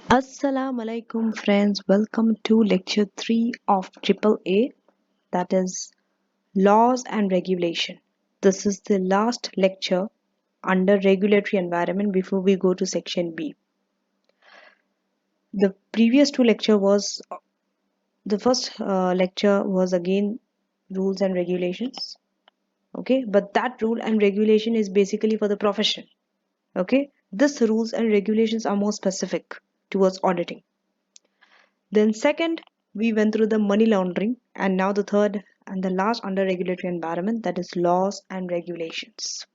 Assalamu alaikum friends, welcome to lecture 3 of AAA, that is laws and regulation. This is the last lecture under regulatory environment before we go to section B. The previous two lecture was the first lecture was again rules and regulations, okay, but that rule and regulation is basically for the profession, okay. This rules and regulations are more specific towards auditing. Then second, we went through the money laundering, and now the third and the last under regulatory environment, that is laws and regulations.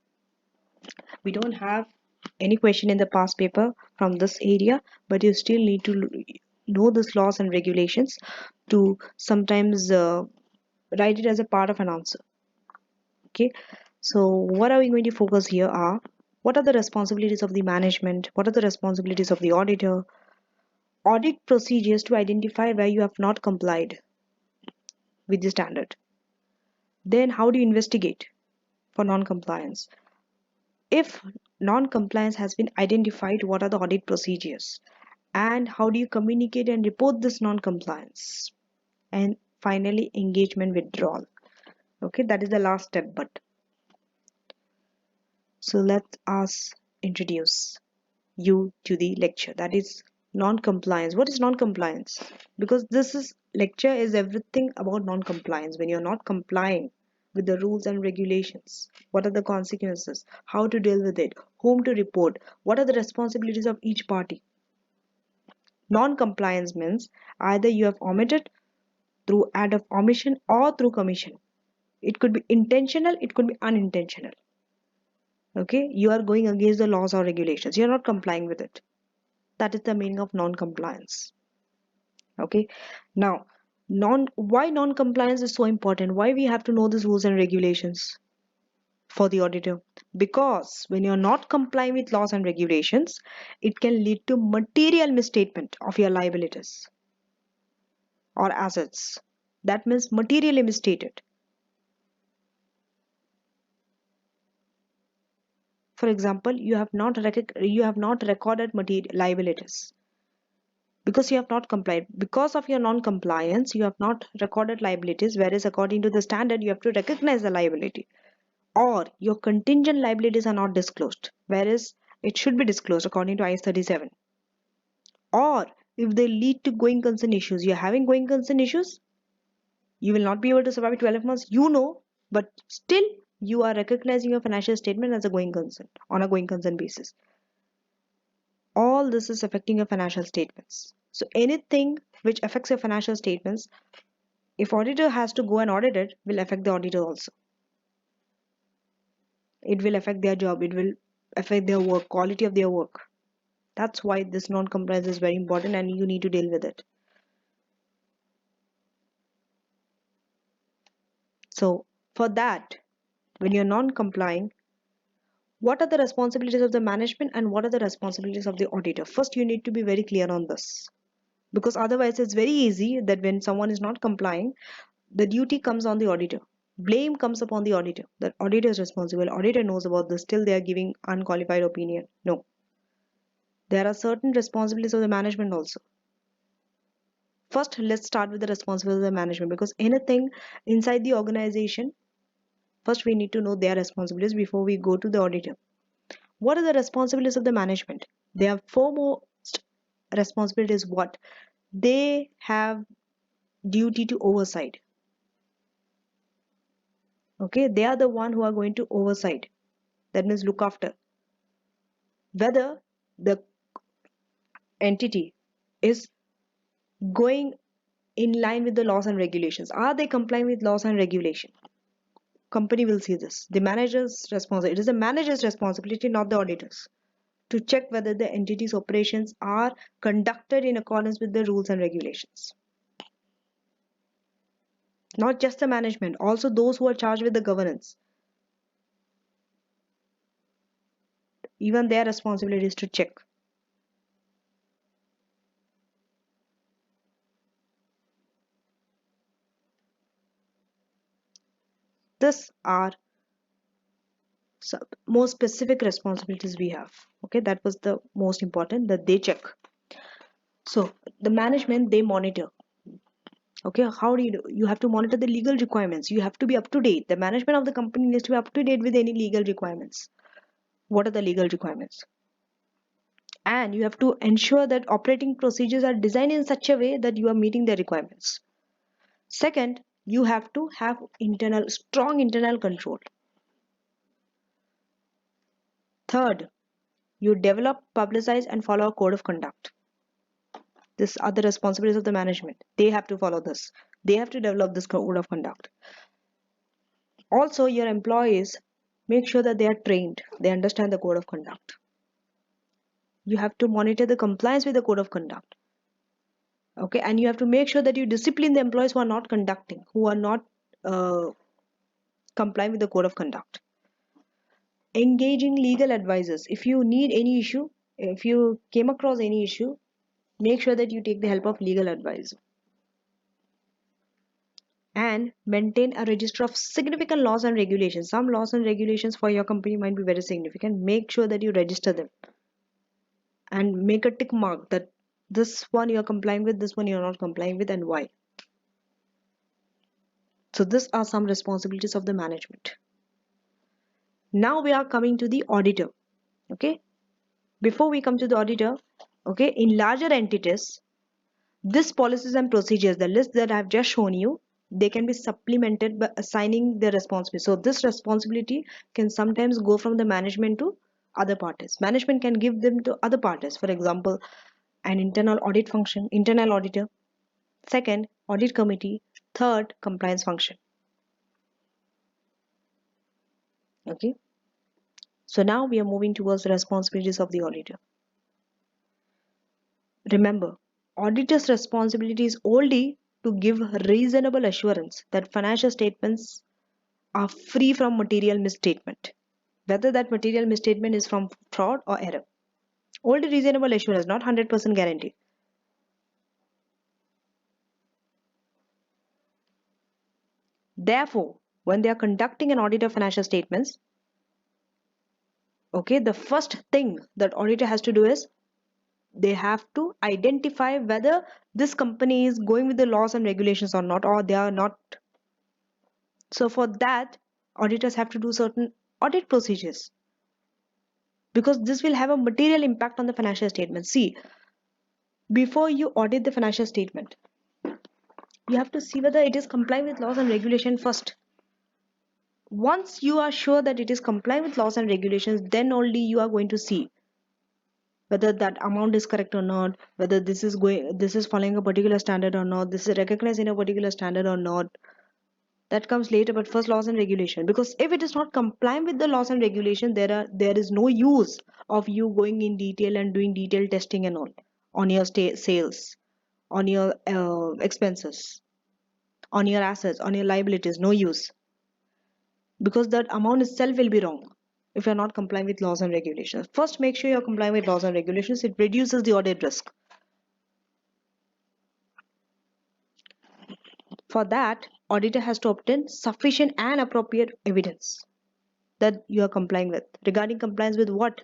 We don't have any question in the past paper from this area, but you still need to know this laws and regulations to sometimes write it as a part of an answer. Okay, so what are we going to focus here are what are the responsibilities of the management, what are the responsibilities of the auditor, audit procedures to identify where you have not complied with the standard. Then how do you investigate for non-compliance? If non-compliance has been identified, what are the audit procedures? And how do you communicate and report this non-compliance? And finally, engagement withdrawal. Okay, that is the last step, but so let us introduce you to the lecture. That is non-compliance. What is non-compliance? Because this is lecture is everything about non-compliance. When you're not complying with the rules and regulations, what are the consequences, how to deal with it, whom to report, what are the responsibilities of each party. Non-compliance means either you have omitted through act of omission or through commission. It could be intentional, it could be unintentional. Okay, you are going against the laws or regulations, you're not complying with it. That is the meaning of non-compliance. Okay, now why non-compliance is so important, why we have to know these rules and regulations for the auditor? Because when you're not complying with laws and regulations, it can lead to material misstatement of your liabilities or assets. That means materially misstated. For example, you have not recorded material liabilities because you have not complied. Because of your non-compliance, you have not recorded liabilities, whereas according to the standard, you have to recognize the liability. Or your contingent liabilities are not disclosed, whereas it should be disclosed according to IS 37. Or if they lead to going concern issues, you're having going concern issues, you will not be able to survive 12 months, you know, but still you are recognizing your financial statement as a going concern on a going concern basis. All this is affecting your financial statements. So anything which affects your financial statements, if auditor has to go and audit it, will affect the auditor also. It will affect their job, it will affect their work, quality of their work. That's why this non-compliance is very important and you need to deal with it. So for that, when you're non-complying, what are the responsibilities of the management and what are the responsibilities of the auditor? First, you need to be very clear on this, because otherwise it's very easy that when someone is not complying, the duty comes on the auditor. Blame comes upon the auditor. The auditor is responsible. Auditor knows about this. Still, they are giving unqualified opinion. No. There are certain responsibilities of the management also. First, let's start with the responsibility of the management, because anything inside the organization, first we need to know their responsibilities before we go to the auditor. What are the responsibilities of the management? Their foremost responsibility is what? They have duty to oversight. Okay, they are the one who are going to oversight. That means look after whether the entity is going in line with the laws and regulations. Are they complying with laws and regulation? Company will see this. The manager's responsibility. It is the manager's responsibility, not the auditors, to check whether the entity's operations are conducted in accordance with the rules and regulations. Not just the management, also those who are charged with the governance. Even their responsibility is to check. These are more specific responsibilities we have. Okay, that was the most important, that they check. So the management, they monitor. Okay, how do? You have to monitor the legal requirements. You have to be up to date. The management of the company needs to be up to date with any legal requirements. What are the legal requirements? And you have to ensure that operating procedures are designed in such a way that you are meeting the requirements. Second, you have to have strong internal control. Third, you develop, publicize, and follow a code of conduct. These are the responsibilities of the management. They have to follow this. They have to develop this code of conduct. Also, your employees, make sure that they are trained. They understand the code of conduct. You have to monitor the compliance with the code of conduct. Okay, and you have to make sure that you discipline the employees who are not conducting, who are not uh, complying with the code of conduct. Engaging legal advisors. If you need any issue, if you came across any issue, make sure that you take the help of legal advisor. And maintain a register of significant laws and regulations. Some laws and regulations for your company might be very significant. Make sure that you register them and make a tick mark that this one you are complying with, this one you are not complying with, and why. So these are some responsibilities of the management. Now we are coming to the auditor. Okay, before we come to the auditor, okay, in larger entities, these policies and procedures, the list that I've just shown you, they can be supplemented by assigning the responsibility. So this responsibility can sometimes go from the management to other parties. Management can give them to other parties. For example, an internal audit function, internal auditor. Second, audit committee. Third, compliance function. Okay. So now we are moving towards the responsibilities of the auditor. Remember, auditor's responsibility is only to give reasonable assurance that financial statements are free from material misstatement, whether that material misstatement is from fraud or error. Only reasonable assurance, not 100% guarantee. Therefore, when they are conducting an audit of financial statements, okay, the first thing that auditor has to do is they have to identify whether this company is going with the laws and regulations or not, or they are not. So for that, auditors have to do certain audit procedures because this will have a material impact on the financial statement. See, before you audit the financial statement, you have to see whether it is complying with laws and regulation first. Once you are sure that it is complying with laws and regulations, then only you are going to see whether that amount is correct or not, whether this is following a particular standard or not, this is recognized in a particular standard or not. That comes later, but first laws and regulation. Because if it is not compliant with the laws and regulation, there is no use of you going in detail and doing detailed testing and all on your sales, on your expenses, on your assets, on your liabilities. No use, because that amount itself will be wrong if you're not complying with laws and regulations. First, make sure you're complying with laws and regulations. It reduces the audit risk. For that, auditor has to obtain sufficient and appropriate evidence that you are complying with. Regarding compliance with what?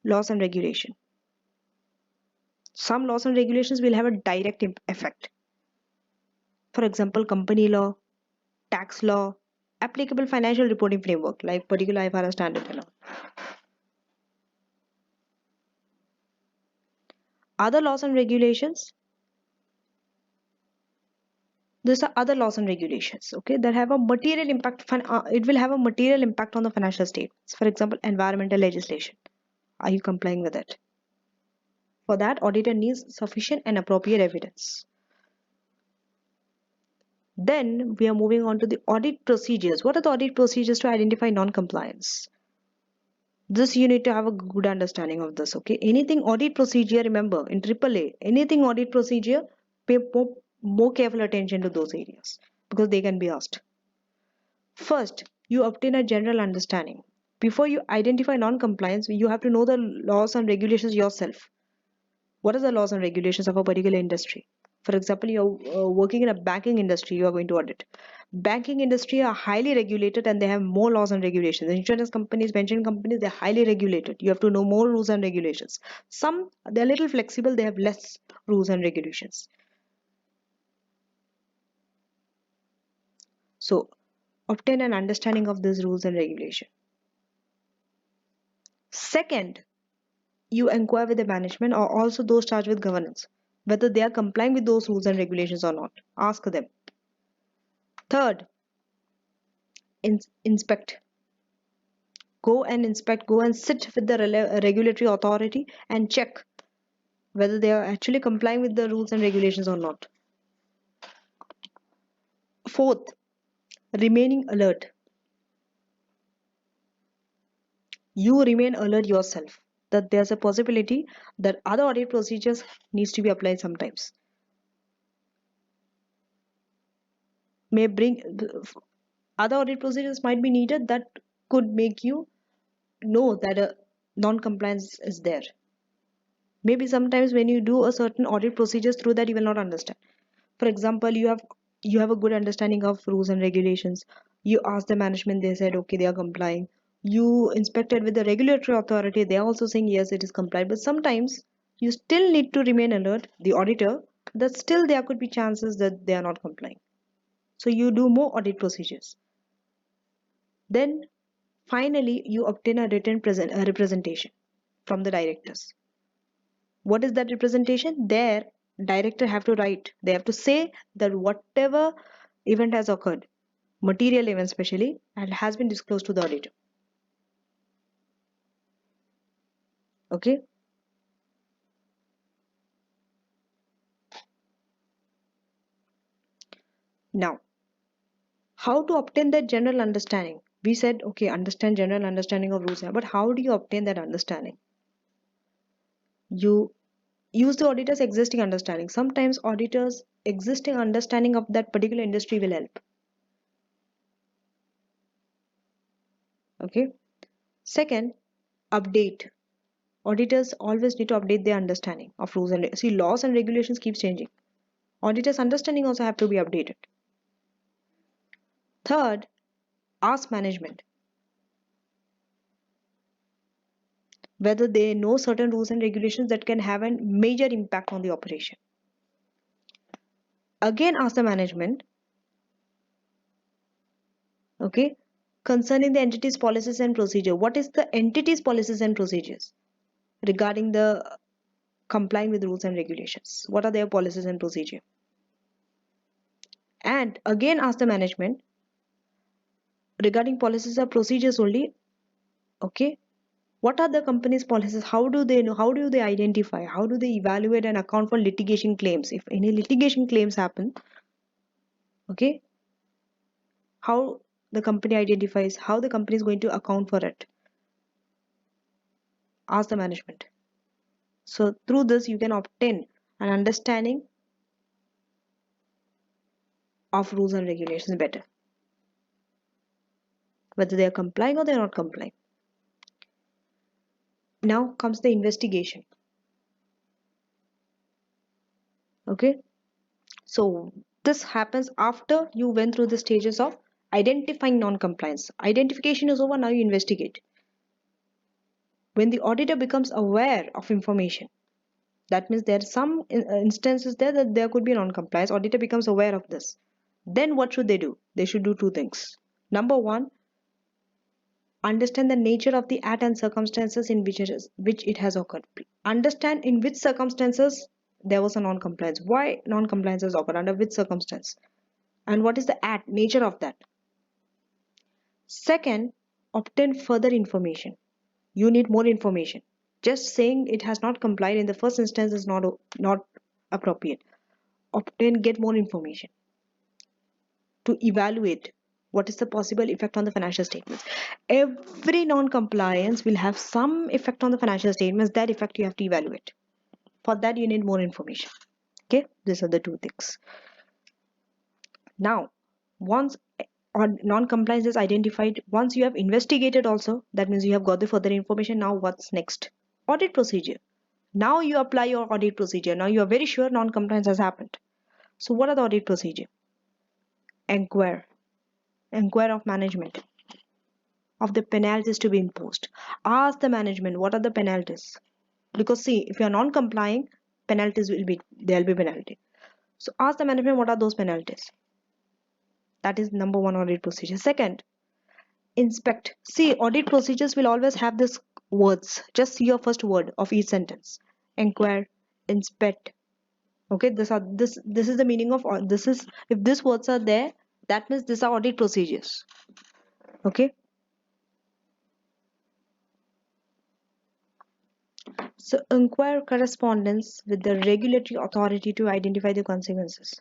Laws and regulation. Some laws and regulations will have a direct effect. For example, company law, tax law, applicable financial reporting framework like particular IFRS standard and all. Other laws and regulations, these are other laws and regulations, okay, that have a material impact. It will have a material impact on the financial statements. For example, environmental legislation. Are you complying with it? For that, auditor needs sufficient and appropriate evidence. Then we are moving on to the audit procedures. What are the audit procedures to identify non-compliance? This you need to have a good understanding of this, okay? Anything audit procedure, remember in AAA, anything audit procedure, pay more careful attention to those areas because they can be asked. First, you obtain a general understanding. Before you identify non-compliance, you have to know the laws and regulations yourself. What are the laws and regulations of a particular industry? For example, you're working in a banking industry, you are going to audit. Banking industry are highly regulated and they have more laws and regulations. Insurance companies, pension companies, they're highly regulated. You have to know more rules and regulations. Some, they're a little flexible, they have less rules and regulations. So, obtain an understanding of these rules and regulation. Second, you inquire with the management or also those charged with governance, whether they are complying with those rules and regulations or not. Ask them. Third, inspect. Go and inspect, go and sit with the regulatory authority and check whether they are actually complying with the rules and regulations or not. Fourth, remaining alert. You remain alert yourself that there's a possibility that other audit procedures needs to be applied sometimes. May bring other audit procedures might be needed that could make you know that a non-compliance is there. Maybe sometimes when you do a certain audit procedures, through that you will not understand. For example, you have a good understanding of rules and regulations. You ask the management, they said okay, they are complying. You inspected with the regulatory authority, they are also saying yes, it is compliant. But sometimes you still need to remain alert, the auditor, that still there could be chances that they are not complying. So you do more audit procedures. Then finally you obtain a written representation from the directors. What is that representation? There, director have to write. They have to say that whatever event has occurred, material event especially, and has been disclosed to the auditor. Okay. Now, how to obtain that general understanding? We said, okay, understand general understanding of rules, but how do you obtain that understanding? You use the auditor's existing understanding. Sometimes auditors' existing understanding of that particular industry will help. Okay. Second, update. Auditors always need to update their understanding of rules and see laws and regulations keeps changing. Auditors' understanding also have to be updated. Third, ask management whether they know certain rules and regulations that can have a major impact on the operation. Again, ask the management, okay, concerning the entity's policies and procedure. What is the entity's policies and procedures regarding the complying with rules and regulations? What are their policies and procedure? And again, ask the management regarding policies or procedures only, okay, what are the company's policies? How do they know? How do they identify? How do they evaluate and account for litigation claims? If any litigation claims happen, okay, how the company identifies, how the company is going to account for it. Ask the management. So through this, you can obtain an understanding of rules and regulations better, whether they are complying or they are not complying. Now comes the investigation. Okay, so this happens after you went through the stages of identifying non-compliance. Identification is over, now you investigate. When the auditor becomes aware of information, that means there are some instances there that there could be non-compliance, auditor becomes aware of this. Then what should they do? They should do two things. Number one, understand the nature of the act and circumstances in which it has occurred. Understand in which circumstances there was a non-compliance. Why non-compliance has occurred? Under which circumstance? And what is the act, nature of that? Second, obtain further information. You need more information. Just saying it has not complied in the first instance is not appropriate. Get more information to evaluate what is the possible effect on the financial statements. Every non-compliance will have some effect on the financial statements. That effect you have to evaluate. For that you need more information. Okay, these are the two things. Now, once non-compliance is identified, once you have investigated also, that means you have got the further information. Now what's next? Audit procedure. Now you apply your audit procedure. Now you are very sure non-compliance has happened. So what are the audit procedure? Inquire. Inquire of management of the penalties to be imposed. Ask the management what are the penalties. Because see, if you are non-complying, there'll be penalty. So ask the management what are those penalties. That is number one audit procedure. Second, inspect. See, audit procedures will always have this words. Just see your first word of each sentence. Inquire, inspect. Okay, this is the meaning of this is if these words are there, that means these are audit procedures. Okay. So inquire correspondence with the regulatory authority to identify the consequences.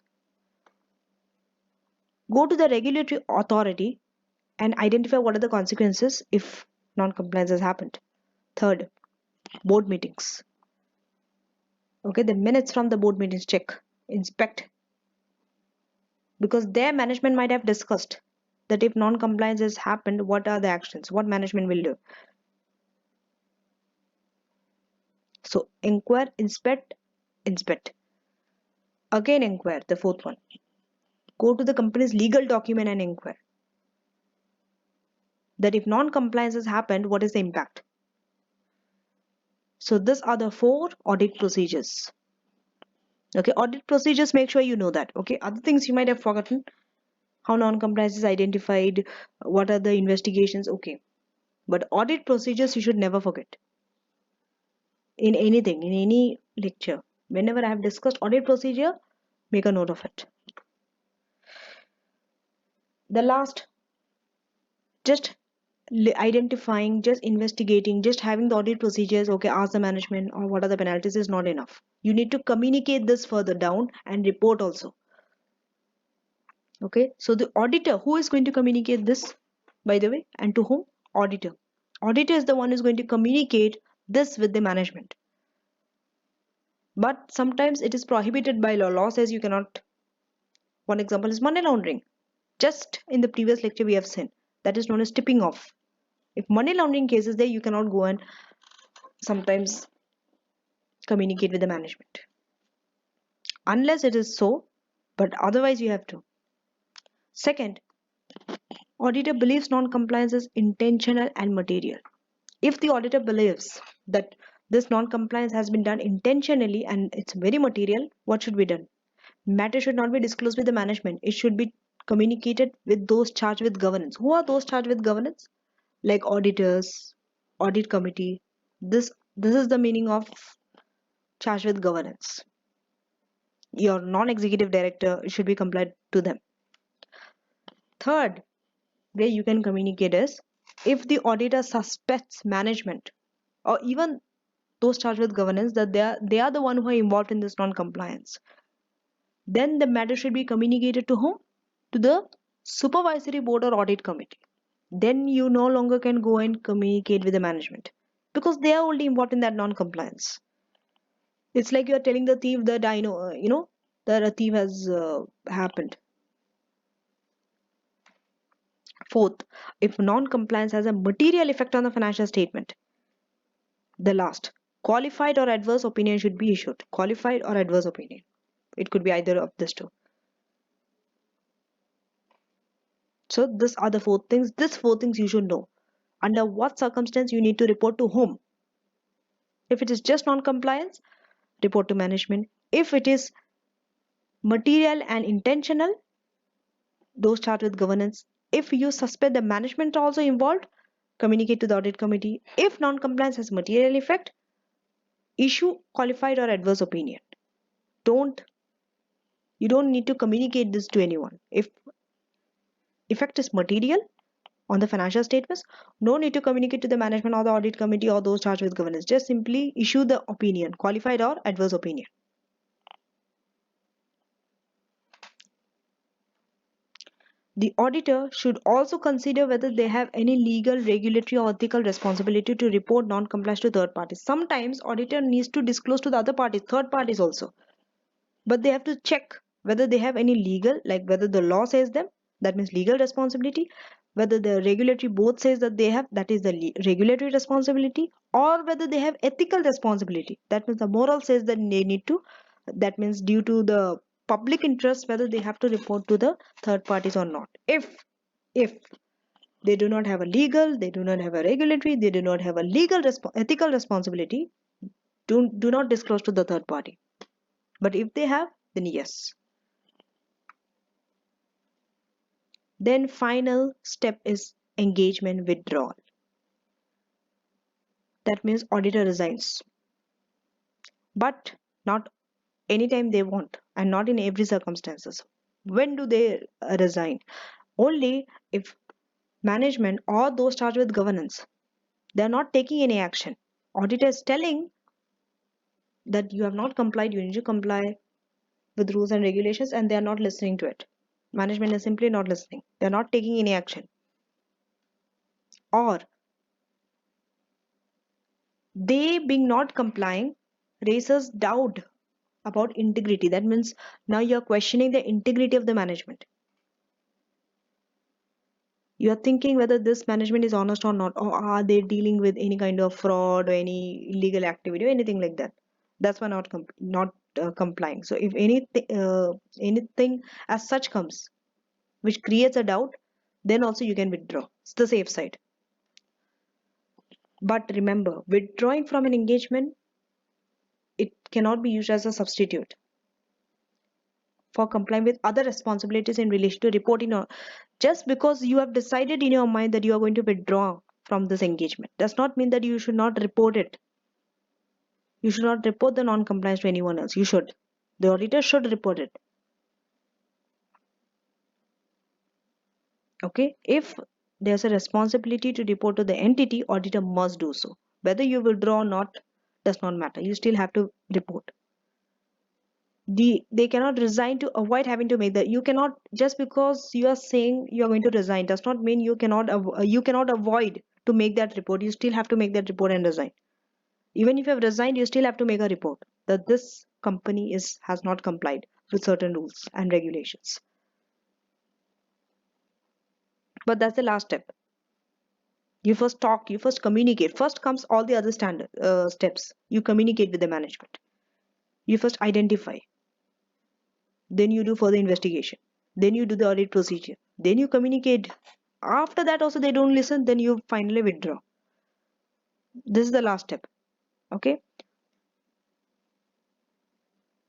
Go to the regulatory authority and identify what are the consequences if non-compliance has happened. Third, board meetings. Okay, the minutes from the board meetings, check, inspect, because their management might have discussed that if non-compliance has happened, what are the actions, what management will do. So inquire, inspect, inspect. Again inquire, the fourth one. Go to the company's legal document and inquire that if non-compliance has happened, what is the impact. So these are the 4 audit procedures. Okay, audit procedures, make sure you know that. Okay, other things you might have forgotten, how non-compliance is identified, what are the investigations, okay. But audit procedures you should never forget. In anything, in any lecture, whenever I have discussed audit procedure, make a note of it. The last, just identifying, just investigating, just having the audit procedures, okay, ask the management or what are the penalties is not enough. You need to communicate this further down and report also. Okay, so the auditor, who is going to communicate this, by the way, and to whom? Auditor. Auditor is the one who is going to communicate this with the management. But sometimes it is prohibited by law. Law says you cannot. One example is money laundering. Just in the previous lecture we have seen. That is known as tipping off. If money laundering case is there, you cannot go and sometimes communicate with the management. Unless it is so, but otherwise you have to. Second, auditor believes non-compliance is intentional and material. If the auditor believes that this non-compliance has been done intentionally and it's very material, what should be done? Matter should not be disclosed with the management. It should be communicated with those charged with governance. Who are those charged with governance? Like auditors, audit committee. This is the meaning of charged with governance. Your non-executive director should be complied to them. Third, where you can communicate is if the auditor suspects management or even those charged with governance that they are the one who are involved in this non-compliance, then the matter should be communicated to whom? To the supervisory board or audit committee. Then you no longer can go and communicate with the management because they are only involved in that non-compliance. It's like you are telling the thief that I know, that a thief has happened. Fourth, if non-compliance has a material effect on the financial statement. The last, qualified or adverse opinion should be issued. Qualified or adverse opinion. It could be either of these two. So these are the 4 things. These 4 things you should know. Under what circumstance you need to report to whom? If it is just non-compliance, report to management. If it is material and intentional, those charged with governance. If you suspect the management also involved, communicate to the audit committee. If non-compliance has material effect, issue qualified or adverse opinion. You don't need to communicate this to anyone. If effect is material on the financial statements, no need to communicate to the management or the audit committee or those charged with governance. Just simply issue the opinion, qualified or adverse opinion. The auditor should also consider whether they have any legal, regulatory or ethical responsibility to report non-compliance to third parties. Sometimes auditor needs to disclose to the other parties, third parties also. But they have to check whether they have any legal, like whether the law says them, that means legal responsibility, whether the regulatory board says that they have, that is the regulatory responsibility, or whether they have ethical responsibility, that means the moral says that they need to, that means due to the public interest whether they have to report to the third parties or not. If they do not have a legal, they do not have a regulatory, they do not have a legal ethical responsibility, do not disclose to the third party. But if they have, then yes. Then final step is engagement withdrawal. That means auditor resigns, but not anytime they want and not in every circumstances. When do they resign? Only if management or those charged with governance, they are not taking any action. Auditor is telling that you have not complied, you need to comply with rules and regulations, and they are not listening to it. Management is simply not listening. They are not taking any action. Or they being not complying raises doubt about integrity. That means now you are questioning the integrity of the management. You are thinking whether this management is honest or not, or are they dealing with any kind of fraud or any illegal activity or anything like that. That's why not complying. So if anything as such comes which creates a doubt, then also you can withdraw. It's the safe side. But remember, withdrawing from an engagement, it cannot be used as a substitute for complying with other responsibilities in relation to reporting. Or just because you have decided in your mind that you are going to withdraw from this engagement does not mean that you should not report it. You should not report the non-compliance to anyone else. You should. The auditor should report it. Okay? If there's a responsibility to report to the entity, auditor must do so. Whether you withdraw or not does not matter. You still have to report. They cannot resign to avoid having to make that. You cannot, just because you are saying you are going to resign does not mean you cannot avoid to make that report. You still have to make that report and resign. Even if you have resigned, you still have to make a report that this company has not complied with certain rules and regulations. But that's the last step. You first talk, you first communicate. First comes all the other standard steps. You communicate with the management. You first identify. Then you do further investigation. Then you do the audit procedure. Then you communicate. After that also they don't listen, then you finally withdraw. This is the last step. Okay.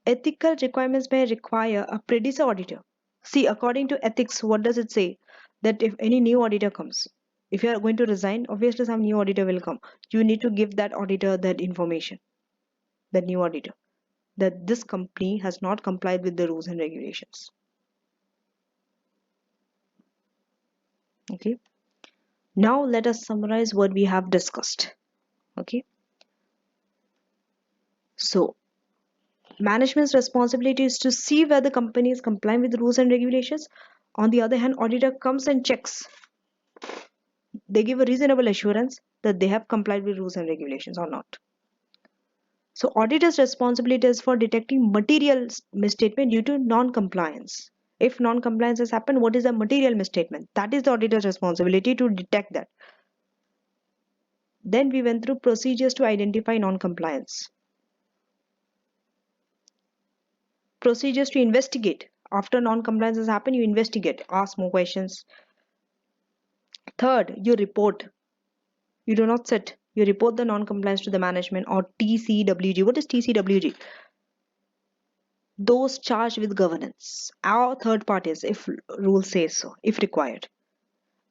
Ethical requirements may require a predecessor auditor. See, according to ethics, what does it say? That if any new auditor comes, if you are going to resign, obviously some new auditor will come. You need to give that auditor that information, that new auditor, that this company has not complied with the rules and regulations. Okay. Now let us summarize what we have discussed. Okay. So management's responsibility is to see whether the company is complying with the rules and regulations. On the other hand, auditor comes and checks. They give a reasonable assurance that they have complied with rules and regulations or not. So auditor's responsibility is for detecting material misstatement due to non-compliance. If non-compliance has happened, what is the material misstatement? That is the auditor's responsibility to detect that. Then we went through procedures to identify non-compliance. Procedures to investigate. After non-compliance has happened, you investigate, ask more questions. Third, you report. You do not sit. You report the non-compliance to the management or TCWG. What is TCWG? Those charged with governance or third parties, if rule says so, if required.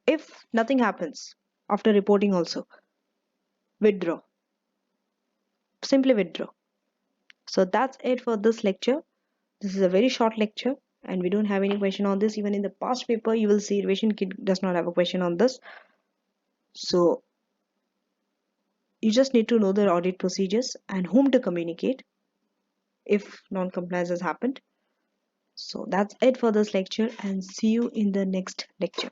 If nothing happens after reporting also, withdraw. Simply withdraw. So that's it for this lecture. This is a very short lecture and we don't have any question on this. Even in the past paper, you will see Revision Kit does not have a question on this. So you just need to know the audit procedures and whom to communicate if non-compliance has happened. So that's it for this lecture and see you in the next lecture.